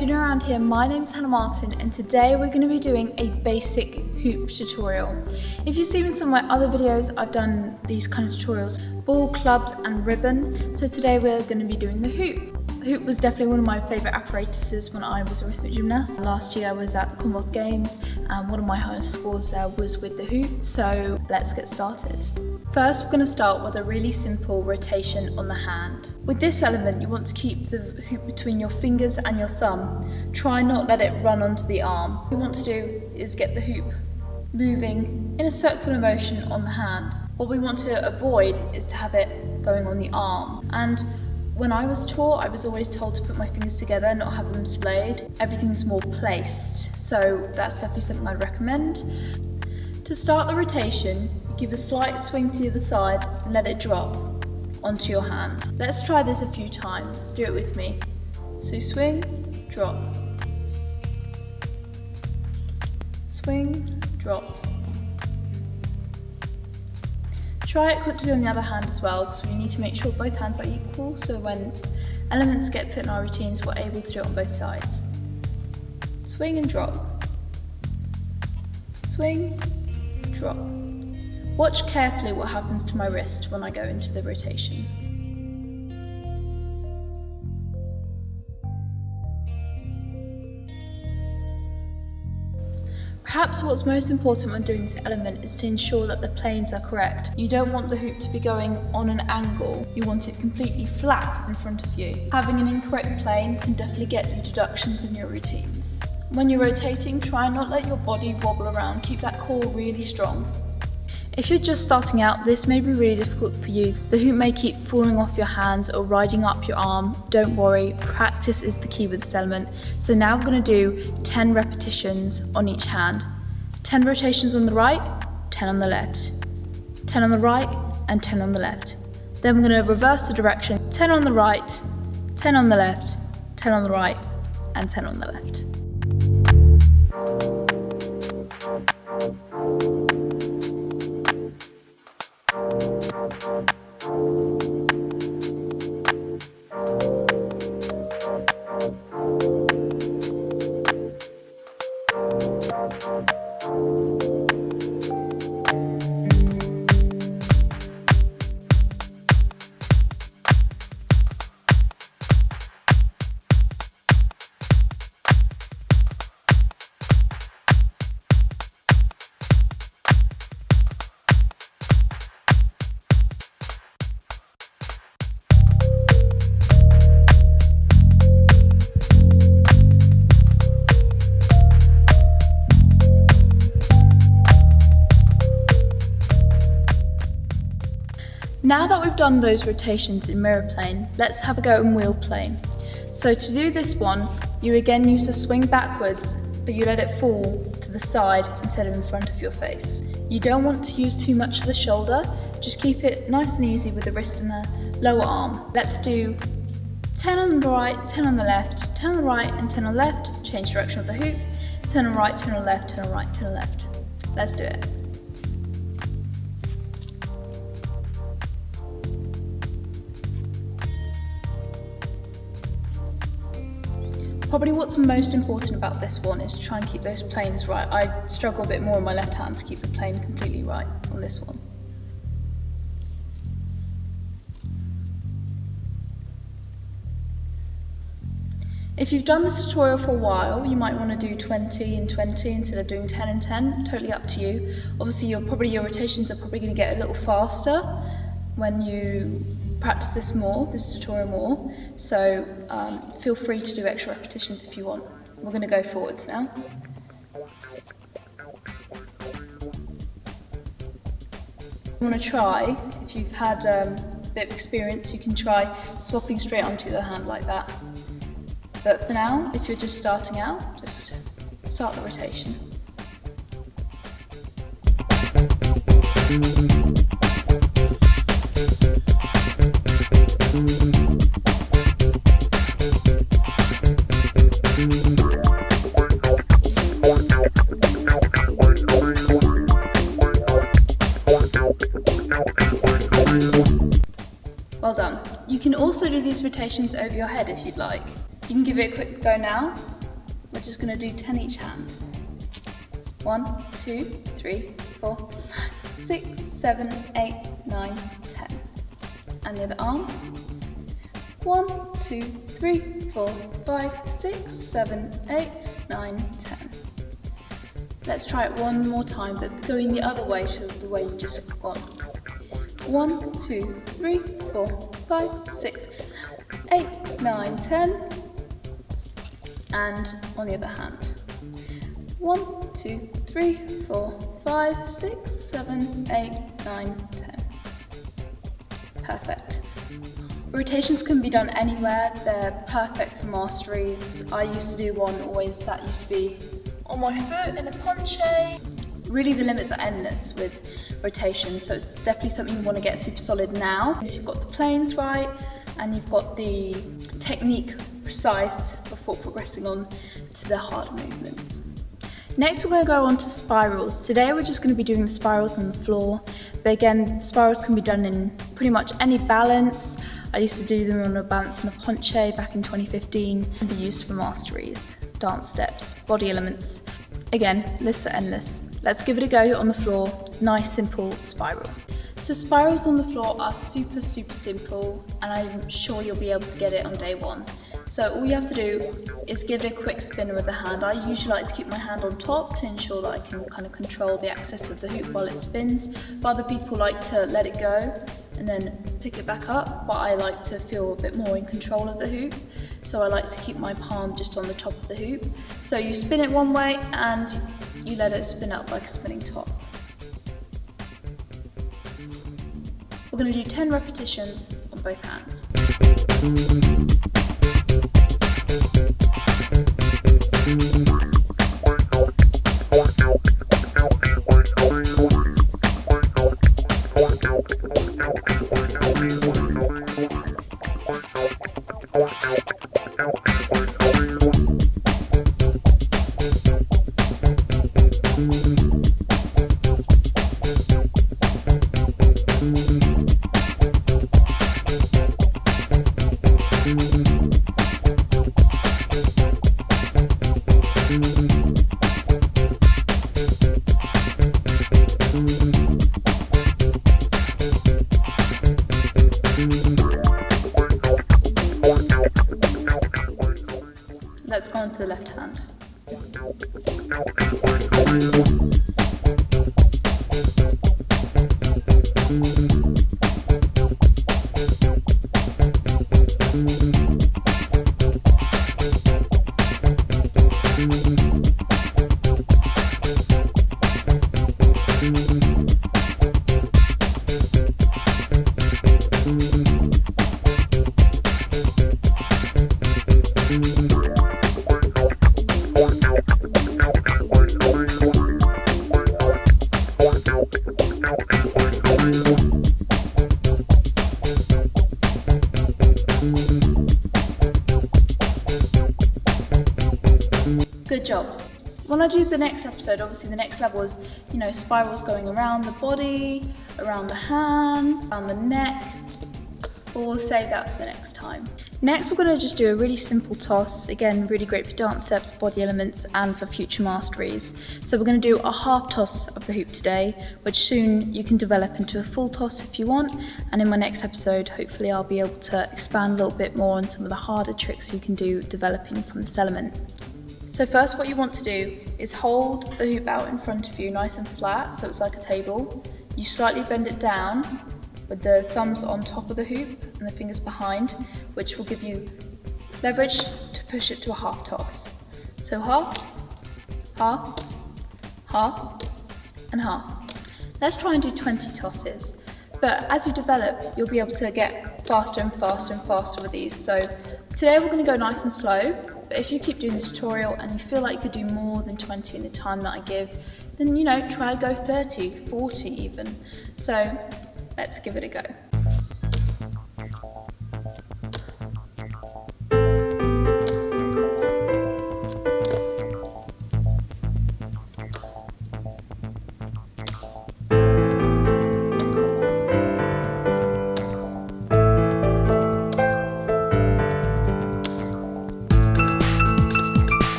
if you're new around here, my name's Hannah Martin and today we're going to be doing a basic hoop tutorial. If you've seen some of my other videos, I've done these kind of tutorials, ball, clubs and ribbon. So today we're going to be doing the hoop. The hoop was definitely one of my favourite apparatuses when I was a rhythmic gymnast. Last year I was at the Commonwealth Games and one of my highest scores there was with the hoop. So let's get started. First, we're going to start with a really simple rotation on the hand. With this element, you want to keep the hoop between your fingers and your thumb. Try not let it run onto the arm. What we want to do is get the hoop moving in a circular motion on the hand. What we want to avoid is to have it going on the arm. And when I was taught, I was always told to put my fingers together, not have them splayed. Everything's more placed, so that's definitely something I'd recommend. To start the rotation, give a slight swing to the other side and let it drop onto your hand. Let's try this a few times. Do it with me. So swing, drop. Swing, drop. Try it quickly on the other hand as well, because we need to make sure both hands are equal, so when elements get put in our routines, we're able to do it on both sides. Swing and drop. Swing, drop. Watch carefully what happens to my wrist when I go into the rotation. Perhaps what's most important when doing this element is to ensure that the planes are correct. You don't want the hoop to be going on an angle, you want it completely flat in front of you. Having an incorrect plane can definitely get you deductions in your routines. When you're rotating, try and not let your body wobble around, keep that core really strong. If you're just starting out, this may be really difficult for you. The hoop may keep falling off your hands or riding up your arm. Don't worry, practice is the key with this element. So now we're going to do 10 repetitions on each hand. 10 rotations on the right, 10 on the left. 10 on the right and 10 on the left. Then we're going to reverse the direction. 10 on the right, 10 on the left, 10 on the right and 10 on the left. Now that we've done those rotations in mirror plane, let's have a go in wheel plane. So to do this one, you again use the swing backwards, but you let it fall to the side instead of in front of your face. You don't want to use too much of the shoulder, just keep it nice and easy with the wrist and the lower arm. Let's do 10 on the right, 10 on the left, 10 on the right and 10 on the left, change direction of the hoop, 10 on the right, 10 on the left, 10 on the right, 10 on the left. Let's do it. Probably what's most important about this one is to try and keep those planes right. I struggle a bit more on my left hand to keep the plane completely right on this one. If you've done this tutorial for a while, you might want to do 20 and 20 instead of doing 10 and 10, totally up to you. Obviously your rotations are probably going to get a little faster when you practice this tutorial more, so feel free to do extra repetitions if you want. We're going to go forwards now. You want to try, if you've had a bit of experience, you can try swapping straight onto the hand like that. But for now, if you're just starting out, just start the rotation. Well done. You can also do these rotations over your head if you'd like. You can give it a quick go now. We're just going to do 10 each hand. 1, 2, 3, 4, 6, 7, 8, 9, 10. And the other arm. 1, 2, 3, 4, 5, 6, 7, 8, 9, 10. Let's try it one more time, but going the other way, so the way you just gone. 1, 2, 3, 4, 5, 6, 8, 9, 10. And on the other hand. 1, 2, 3, 4, 5, 6, 7, 8, 9, 10. Perfect. Rotations can be done anywhere, they're perfect for masteries. I used to do one always that used to be on my foot in a ponche. Really the limits are endless with rotations, so it's definitely something you want to get super solid now. Because you've got the planes right and you've got the technique precise before progressing on to the hard movements. Next we're going to go on to spirals. Today we're just going to be doing the spirals on the floor, but again spirals can be done in pretty much any balance. I used to do them on a balance and a ponche back in 2015 and be used for masteries, dance steps, body elements. Again, lists are endless. Let's give it a go on the floor. Nice simple spiral. So spirals on the floor are super simple, and I'm sure you'll be able to get it on day one. So all you have to do is give it a quick spin with the hand. I usually like to keep my hand on top to ensure that I can kind of control the access of the hoop while it spins. But other people like to let it go and then pick it back up, but I like to feel a bit more in control of the hoop. So I like to keep my palm just on the top of the hoop. So you spin it one way and you let it spin up like a spinning top. We're going to do 10 repetitions on both hands. Let's go on to the left hand. Good job. When I do the next episode, obviously the next level is, spirals going around the body, around the hands, around the neck, but we'll save that for the next time. Next, we're going to just do a really simple toss. Again, really great for dance steps, body elements, and for future masteries. So we're going to do a half toss of the hoop today, which soon you can develop into a full toss if you want. And in my next episode, hopefully I'll be able to expand a little bit more on some of the harder tricks you can do developing from this element. So first what you want to do is hold the hoop out in front of you nice and flat, so it's like a table. You slightly bend it down with the thumbs on top of the hoop and the fingers behind, which will give you leverage to push it to a half toss. So half, half, half, and half. Let's try and do 20 tosses. But as you develop, you'll be able to get faster and faster and faster with these. So today we're going to go nice and slow. But if you keep doing this tutorial and you feel like you could do more than 20 in the time that I give, then try to go 30, 40 even. So let's give it a go.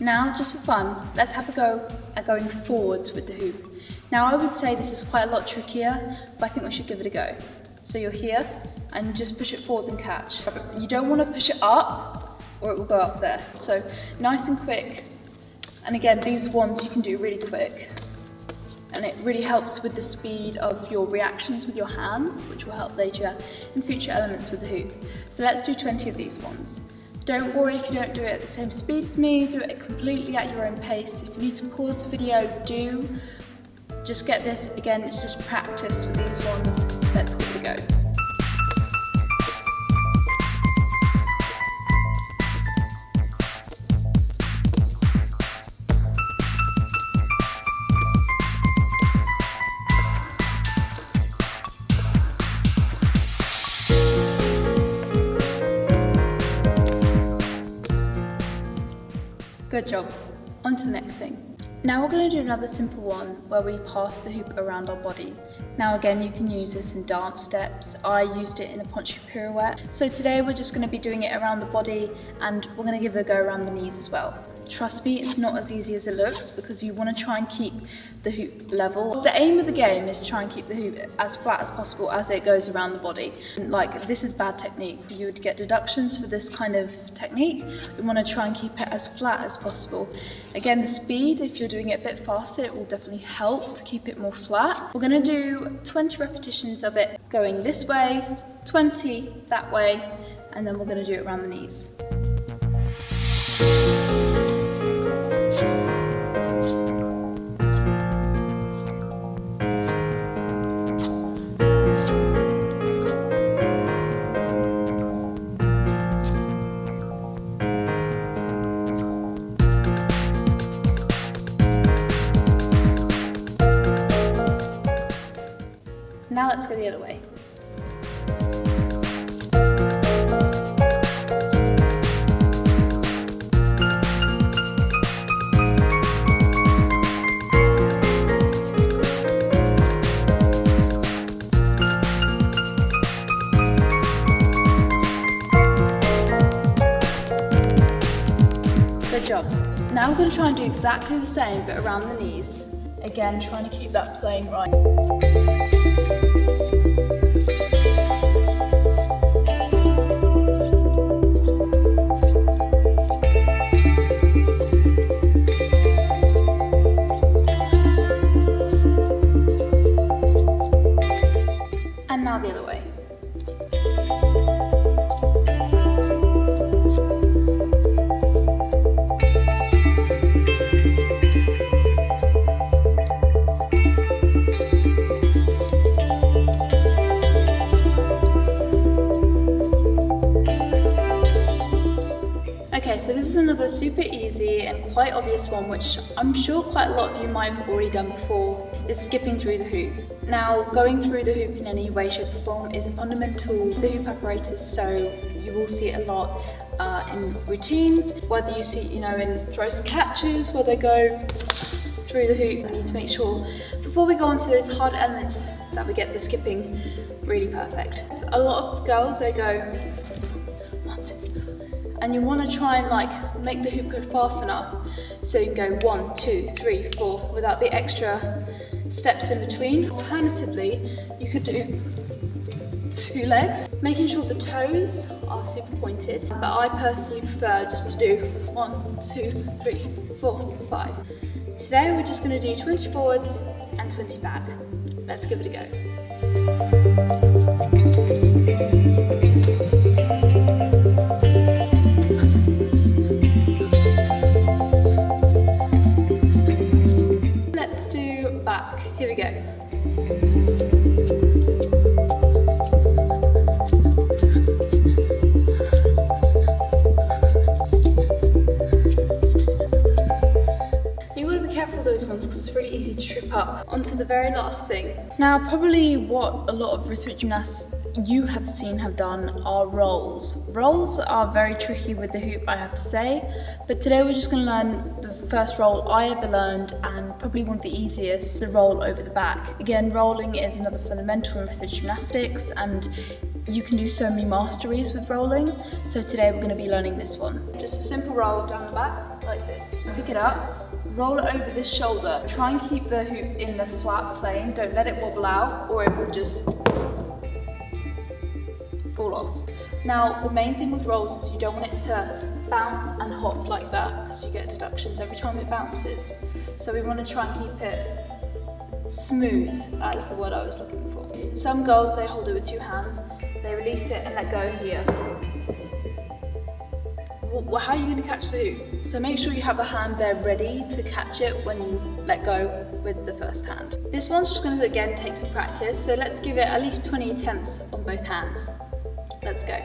Now, just for fun, let's have a go at going forwards with the hoop. Now, I would say this is quite a lot trickier, but I think we should give it a go. So you're here, and just push it forward and catch. You don't want to push it up, or it will go up there. So nice and quick. And again, these ones you can do really quick. And it really helps with the speed of your reactions with your hands, which will help later in future elements with the hoop. So let's do 20 of these ones. Don't worry if you don't do it at the same speed as me, do it completely at your own pace. If you need to pause the video, do. Just get this, again, it's just practice with these ones. Let's give it a go. Good job. On to the next thing. Now we're going to do another simple one where we pass the hoop around our body. Now again, you can use this in dance steps. I used it in a poncho pirouette. So today we're just going to be doing it around the body, and we're going to give it a go around the knees as well. Trust me, it's not as easy as it looks because you want to try and keep the hoop level. The aim of the game is to try and keep the hoop as flat as possible as it goes around the body. Like, this is bad technique. You would get deductions for this kind of technique. We want to try and keep it as flat as possible. Again, the speed, if you're doing it a bit faster, it will definitely help to keep it more flat. We're going to do 20 repetitions of it going this way, 20 that way, and then we're going to do it around the knees. Now let's go the other way. Good job. Now we're going to try and do exactly the same but around the knees. Again, trying to keep that plane right. And now the other way. Okay, so this is another super easy and quite obvious one, which I'm sure quite a lot of you might have already done before, is skipping through the hoop. Now, going through the hoop in any way, shape or form is a fundamental the hoop apparatus, so you will see it a lot in routines, whether you see, in throws and catches, where they go through the hoop. We need to make sure, before we go on to those hard elements, that we get the skipping really perfect. A lot of girls, they go 1, 2, and you want to try and make the hoop go fast enough so you can go 1, 2, 3, 4 without the extra steps in between. Alternatively, you could do 2 legs, making sure the toes are super pointed, but I personally prefer just to do 1, 2, 3, 4, 5. Today we're just going to do 20 forwards and 20 back. Let's give it a go. Back. Here we go. You want to be careful with those ones because it's really easy to trip up. On to the very last thing. Now, probably what a lot of rhythmic gymnasts you have seen have done are rolls. Rolls are very tricky with the hoop, I have to say, but today we're just going to learn the first roll I ever learned, and probably one of the easiest, the roll over the back. Again, rolling is another fundamental in rhythmic gymnastics, and you can do so many masteries with rolling, so today we're going to be learning this one. Just a simple roll down the back, like this. Pick it up, roll it over this shoulder. Try and keep the hoop in the flat plane. Don't let it wobble out or it will just fall off. Now, the main thing with rolls is you don't want it to bounce and hop like that because you get deductions every time it bounces. So we want to try and keep it smooth, that is the word I was looking for. Some girls, they hold it with 2 hands, they release it and let go here. Well, how are you going to catch the hoop? So make sure you have a hand there ready to catch it when you let go with the first hand. This one's just going to, again, take some practice, so let's give it at least 20 attempts on both hands. Let's go.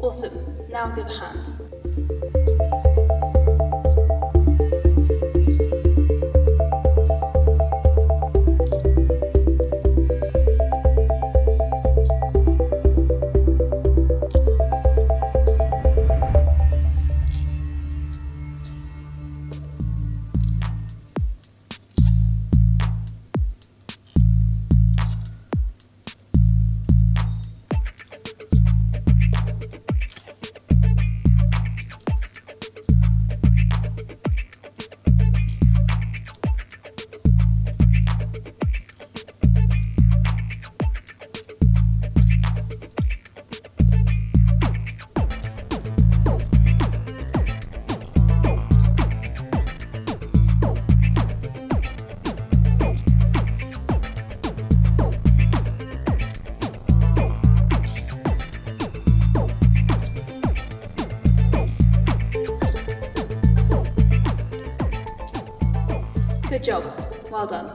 Awesome, now the other hand. Good job, well done.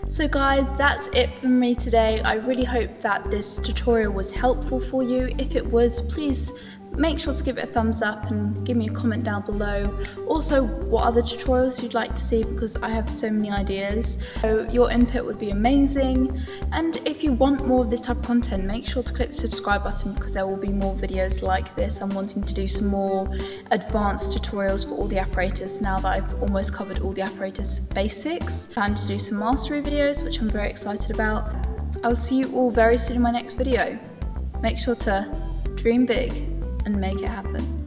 So guys, that's it from me today. I really hope that this tutorial was helpful for you. If it was, please make sure to give it a thumbs up and give me a comment down below. Also, what other tutorials you'd like to see, because I have so many ideas. So your input would be amazing. And if you want more of this type of content, make sure to click the subscribe button because there will be more videos like this. I'm wanting to do some more advanced tutorials for all the apparatus now that I've almost covered all the apparatus basics. I plan to do some mastery videos, which I'm very excited about. I'll see you all very soon in my next video. Make sure to dream big and make it happen.